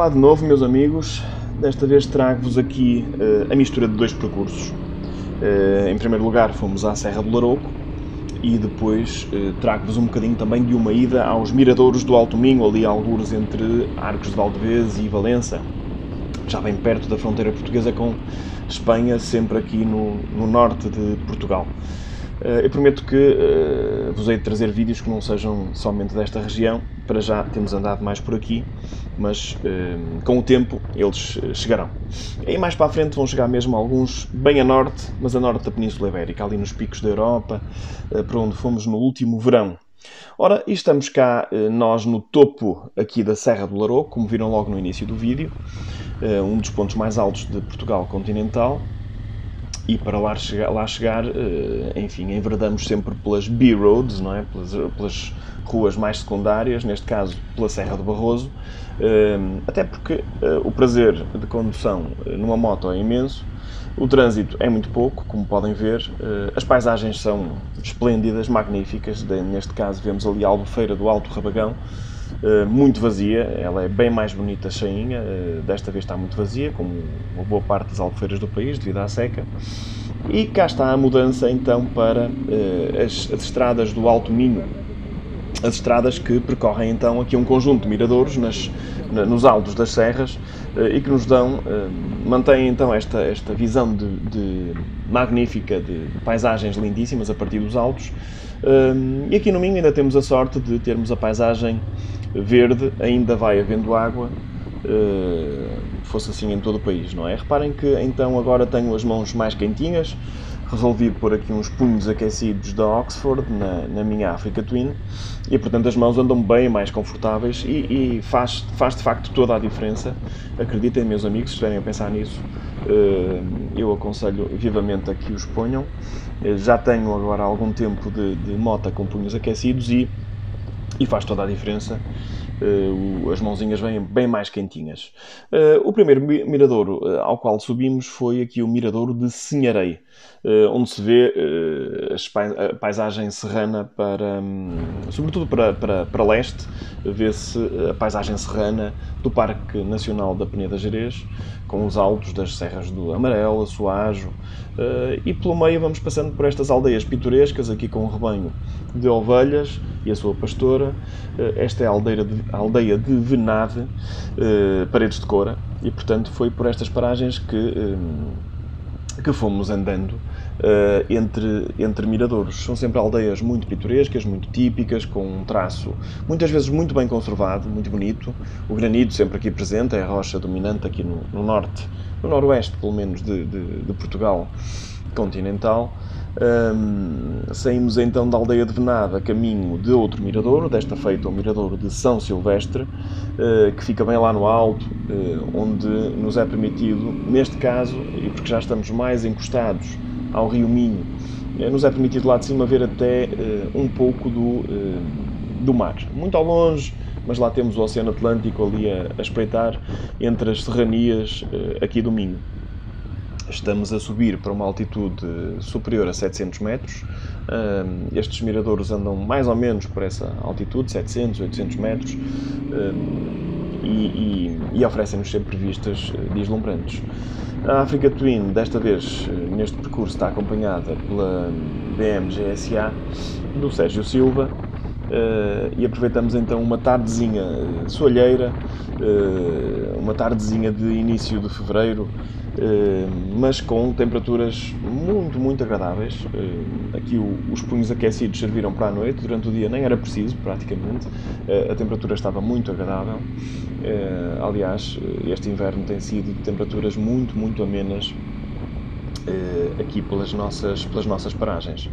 Olá de novo, meus amigos. Desta vez trago-vos aqui a mistura de dois percursos. Em primeiro lugar fomos à Serra do Larouco e depois trago-vos um bocadinho também de uma ida aos miradouros do Alto Minho, ali algures entre Arcos de Valdevez e Valença, já bem perto da fronteira portuguesa com Espanha, sempre aqui no norte de Portugal. Eu prometo que vos hei de trazer vídeos que não sejam somente desta região. Para já temos andado mais por aqui, mas com o tempo eles chegarão. E mais para a frente vão chegar mesmo alguns bem a norte, mas a norte da Península Ibérica, ali nos picos da Europa, para onde fomos no último verão. Ora, e estamos cá nós no topo aqui da Serra do Larouco, como viram logo no início do vídeo, um dos pontos mais altos de Portugal continental. E para lá chegar, enfim, enverdamos sempre pelas B-Roads, não é? Pelas ruas mais secundárias, neste caso pela Serra do Barroso, até porque o prazer de condução numa moto é imenso, o trânsito é muito pouco, como podem ver, as paisagens são esplêndidas, magníficas. Neste caso vemos ali a Albufeira do Alto Rabagão, muito vazia, ela é bem mais bonita cheinha, desta vez está muito vazia, como uma boa parte das albufeiras do país, devido à seca. E cá está a mudança então para as estradas do Alto Minho, as estradas que percorrem então aqui um conjunto de miradouros nos altos das serras e que nos dão, mantêm então esta visão magnífica de paisagens lindíssimas a partir dos altos. E aqui no Minho ainda temos a sorte de termos a paisagem verde, ainda vai havendo água, fosse assim em todo o país, não é? Reparem que então agora tenho as mãos mais quentinhas, resolvi pôr aqui uns punhos aquecidos da Oxford na minha Africa Twin e portanto as mãos andam bem mais confortáveis e faz de facto toda a diferença. Acreditem, meus amigos, se estiverem a pensar nisso, eu aconselho vivamente a que os ponham. Já tenho agora algum tempo de moto com punhos aquecidos e faz toda a diferença. As mãozinhas vêm bem mais quentinhas. O primeiro miradouro ao qual subimos foi aqui o miradouro de Sinharei, onde se vê a paisagem serrana sobretudo para leste, vê-se a paisagem serrana do Parque Nacional da Peneda Gerês, com os altos das serras do Amarelo, Açoajo, e pelo meio vamos passando por estas aldeias pitorescas, aqui com um rebanho de ovelhas e a sua pastora. Esta é a aldeia de Venade, Paredes de Coura, e portanto foi por estas paragens que fomos andando entre miradouros. São sempre aldeias muito pitorescas, muito típicas, com um traço muitas vezes muito bem conservado, muito bonito. O granito sempre aqui presente, é a rocha dominante aqui no norte, no noroeste pelo menos de Portugal continental. Saímos então da aldeia de Venade a caminho de outro miradouro, desta feita o miradouro de São Silvestre, que fica bem lá no alto, onde nos é permitido, neste caso, e porque já estamos mais encostados ao rio Minho, nos é permitido lá de cima ver até um pouco do mar, muito ao longe, mas lá temos o Oceano Atlântico ali a espreitar entre as serranias aqui do Minho. Estamos a subir para uma altitude superior a 700 metros. Estes miradouros andam mais ou menos por essa altitude, 700, 800 metros, e oferecem-nos sempre vistas deslumbrantes. A Africa Twin, desta vez, neste percurso, está acompanhada pela BM GSA do Sérgio Silva, e aproveitamos então uma tardezinha soalheira, uma tardezinha de início de fevereiro, mas com temperaturas muito agradáveis. Aqui os punhos aquecidos serviram para a noite, durante o dia nem era preciso, praticamente. A temperatura estava muito agradável. Aliás, este inverno tem sido de temperaturas muito amenas aqui pelas nossas paragens.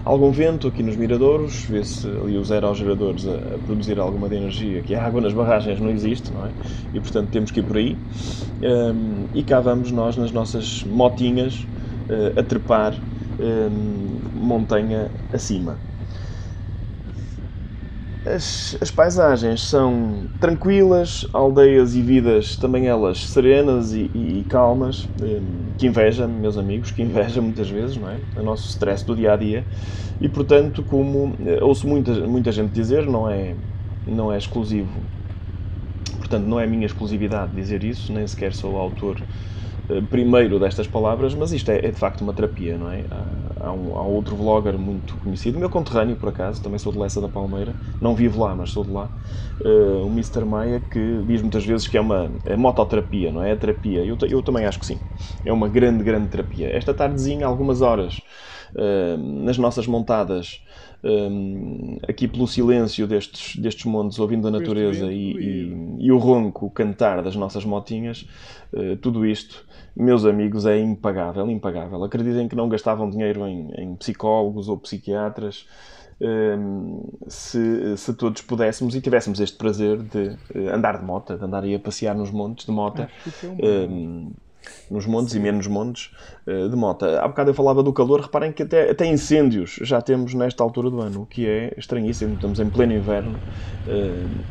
Algum vento aqui nos miradouros, vê-se ali os aerogeradores a produzir alguma de energia, que a água nas barragens não existe, não é? E portanto temos que ir por aí. E cá vamos nós nas nossas motinhas a trepar montanha acima. As paisagens são tranquilas, aldeias e vidas também elas serenas e calmas, que inveja, meus amigos, que inveja muitas vezes, não é? O nosso stress do dia-a-dia. E portanto, como ouço muita gente dizer, não é exclusivo portanto não é a minha exclusividade dizer isso, nem sequer sou o autor primeiro destas palavras, mas isto é de facto uma terapia, não é? Há outro vlogger muito conhecido, meu conterrâneo por acaso, também sou de Lessa da Palmeira, não vivo lá, mas sou de lá, o Mr. Maia, que diz muitas vezes que é mototerapia, não é? É terapia. Eu também acho que sim. É uma grande, grande terapia. Esta tardezinha, algumas horas, nas nossas montadas, aqui pelo silêncio destes montes, ouvindo a natureza e o ronco, o cantar das nossas motinhas, tudo isto, meus amigos, é impagável, impagável. Acreditem que não gastavam dinheiro em psicólogos ou psiquiatras, se todos pudéssemos e tivéssemos este prazer de andar de moto, de andar aí a passear nos montes de moto, nos montes e menos montes de moto. Há bocado eu falava do calor, reparem que até incêndios já temos nesta altura do ano, o que é estranhíssimo. Estamos em pleno inverno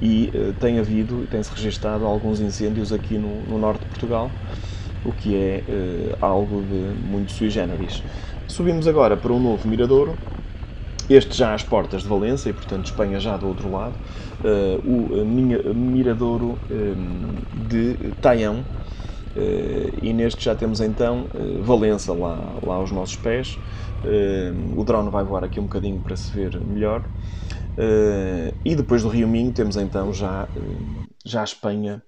e tem havido, tem-se registado alguns incêndios aqui no norte de Portugal, o que é algo de muito sui generis. Subimos agora para um novo miradouro, este já às portas de Valença e, portanto, Espanha já do outro lado, o miradouro de Taião. E neste já temos então Valença lá aos nossos pés. O drone vai voar aqui um bocadinho para se ver melhor. E depois do Rio Minho temos então já a Espanha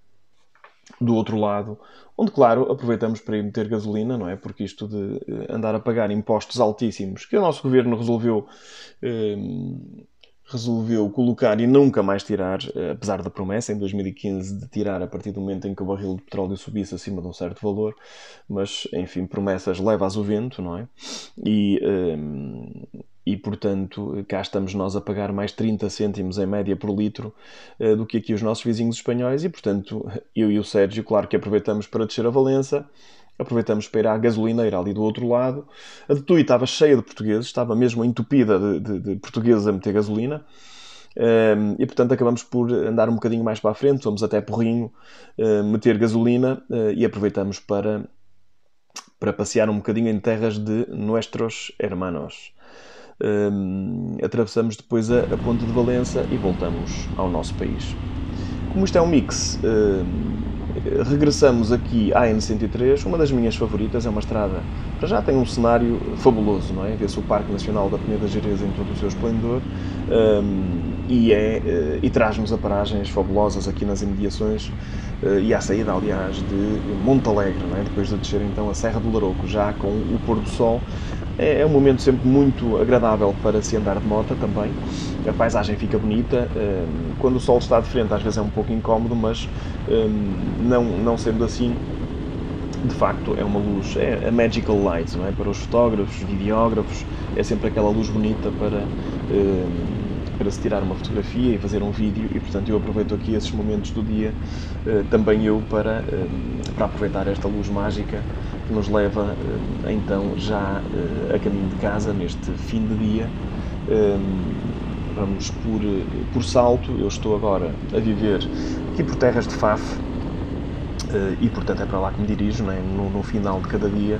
do outro lado, onde, claro, aproveitamos para ir meter gasolina, não é? Porque isto de andar a pagar impostos altíssimos, que o nosso governo resolveu colocar e nunca mais tirar, apesar da promessa em 2015 de tirar a partir do momento em que o barril de petróleo subisse acima de um certo valor, mas, enfim, promessas leva-as o vento, não é? E, portanto, cá estamos nós a pagar mais 30 cêntimos em média por litro do que aqui os nossos vizinhos espanhóis e, portanto, eu e o Sérgio, claro que aproveitamos para descer a Valença, aproveitamos para ir à gasolineira ali do outro lado. A de Tui estava cheia de portugueses, estava mesmo entupida de portugueses a meter gasolina. E portanto acabamos por andar um bocadinho mais para a frente, fomos até Porrinho meter gasolina e aproveitamos para passear um bocadinho em terras de nuestros hermanos. Atravessamos depois a ponte de Valença e voltamos ao nosso país. Como isto é um mix, regressamos aqui à N103, uma das minhas favoritas, é uma estrada, para já tem um cenário fabuloso, não é? Vê-se o Parque Nacional da Peneda Gerês em todo o seu esplendor e traz-nos a paragens fabulosas aqui nas imediações e à saída, aliás, de Montalegre, não é? Depois de descer então a Serra do Larouco, já com o pôr do sol. É um momento sempre muito agradável para se andar de moto também. A paisagem fica bonita. Quando o sol está de frente às vezes é um pouco incómodo, mas não sendo assim, de facto é uma luz, é a magical light, não é? Para os fotógrafos, videógrafos, é sempre aquela luz bonita para se tirar uma fotografia e fazer um vídeo e, portanto, eu aproveito aqui esses momentos do dia, também eu, para aproveitar esta luz mágica que nos leva, então, já a caminho de casa, neste fim de dia. Vamos por Salto. Eu estou agora a viver aqui por terras de Faf e, portanto, é para lá que me dirijo, não é? No final de cada dia.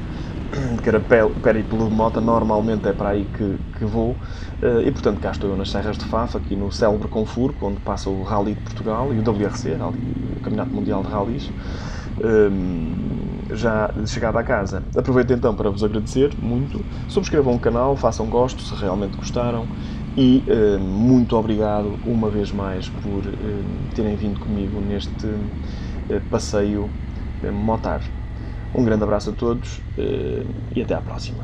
Cada périplo de moto normalmente é para aí que vou e, portanto, cá estou eu nas Serras de Faf, aqui no célebre Confurco, onde passa o Rally de Portugal e o WRC, o Campeonato Mundial de Rallys. Já de chegada a casa, aproveito então para vos agradecer muito. Subscrevam o canal, façam gosto se realmente gostaram e muito obrigado uma vez mais por terem vindo comigo neste passeio motar. Um grande abraço a todos e até à próxima.